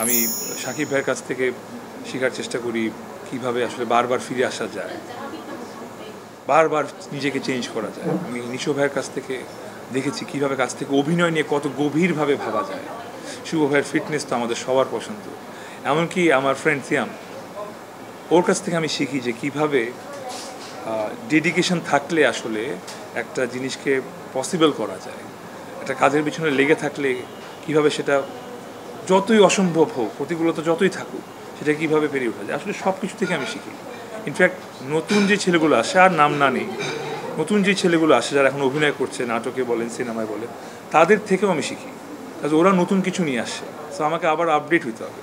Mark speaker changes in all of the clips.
Speaker 1: আমি সাকিব ভাইয়ের কাছ থেকে শেখার চেষ্টা করি কীভাবে আসলে বারবার ফিরে আসা যায়, বারবার নিজেকে চেঞ্জ করা যায়। আমি নিশো ভাইয়ের কাছ থেকে দেখেছি কীভাবে কাছ থেকে অভিনয় নিয়ে কত গভীরভাবে ভাবা যায়। শুভ ভাইয়ের ফিটনেস তো আমাদের সবার পছন্দ। এমনকি আমার ফ্রেন্ড সিয়াম, ওর কাছ থেকে আমি শিখি যে কীভাবে ডেডিকেশন থাকলে আসলে একটা জিনিসকে পসিবল করা যায়। একটা কাজের পিছনে লেগে থাকলে কীভাবে সেটা যতই অসম্ভব হোক, প্রতিকূলতা যতই থাকুক, সেটা কীভাবে পেরিয়ে ওঠা যায়। আসলে সব কিছু থেকে আমি শিখি। ইনফ্যাক্ট নতুন যে ছেলেগুলো আসে, আর নাম না নেই, নতুন যে ছেলেগুলো আসে যারা এখন অভিনয় করছে, নাটকে বলেন সিনেমায় বলেন, তাদের থেকেও আমি শিখি। কারণ ওরা নতুন কিছু নিয়ে আসে, সো আমাকে আবার আপডেট হইতে হবে।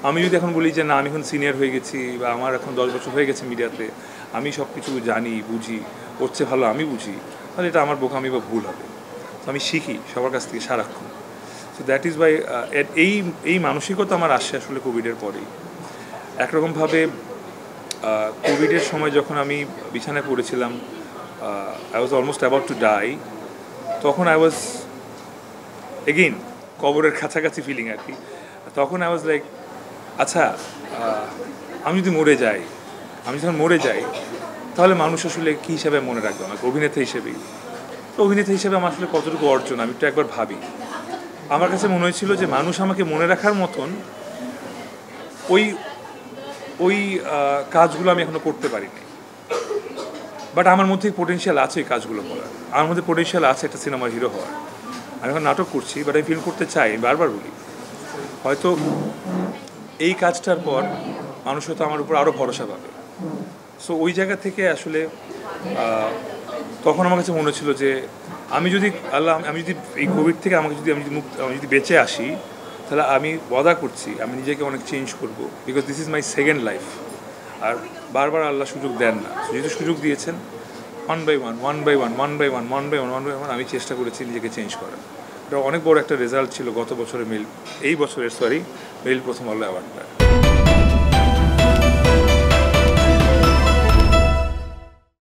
Speaker 1: আমি যদি এখন বলি যে না আমি এখন সিনিয়র হয়ে গেছি বা আমার এখন 10 বছর হয়ে গেছে মিডিয়াতে, আমি সব কিছু জানি বুঝি, ওর চেয়ে ভালো আমি বুঝি, তাহলে এটা আমার বোকামি বা ভুল হবে। তো আমি শিখি সবার কাছ থেকে সারাক্ষণ। সো দ্যাট ইজ ওয়াই এই মানসিকতা আমার আসে আসলে কোভিডের পরেই। একরকমভাবে কোভিডের সময় যখন আমি বিছানায় পড়েছিলাম, I was almost about to die, তখন আই ওয়াজ এগেইন কবরের কাছাকাছি ফিলিং আর কি। তখন আই ওয়াজ লাইক, আচ্ছা আমি যদি মরে যাই, আমি যখন মরে যাই তাহলে মানুষ আসলে কী হিসাবে মনে রাখবে আমাকে? অভিনেতা হিসেবেই। তো অভিনেতা হিসেবে আমার আসলে কতটুকু অর্জন আমি একটু একবার ভাবি। আমার কাছে মনে হয়েছিল যে মানুষ আমাকে মনে রাখার মতন ওই ওই কাজগুলো আমি এখনও করতে পারিনি, বাট আমার মধ্যে পোটেনশিয়াল আছে এই কাজগুলো করার। আমার মধ্যে পোটেনশিয়াল আছে একটা সিনেমার হিরো হওয়ার। আমি এখন নাটক করছি, বাট আমি ফিল্ম করতে চাই, বারবার বলি। হয়তো এই কাজটার পর মানুষ হয়তো আমার উপর আরও ভরসা পাবে। সো ওই জায়গা থেকে আসলে তখন আমার কাছে মনে ছিল যে আমি যদি আমি যদি এই কোভিড থেকে আমি যদি বেঁচে আসি, তাহলে আমি ওয়াদা করছি আমি নিজেকে অনেক চেঞ্জ করব, because this is my second life. আর বারবার আল্লাহ সুযোগ দেন না, যেহেতু সুযোগ দিয়েছেন, ওয়ান বাই ওয়ান আমি চেষ্টা করেছি নিজেকে চেঞ্জ করার। এটা অনেক বড় একটা রেজাল্ট ছিল গত বছরের এই বছরের মেরিল প্রথম আলো অ্যাওয়ার্ডটা।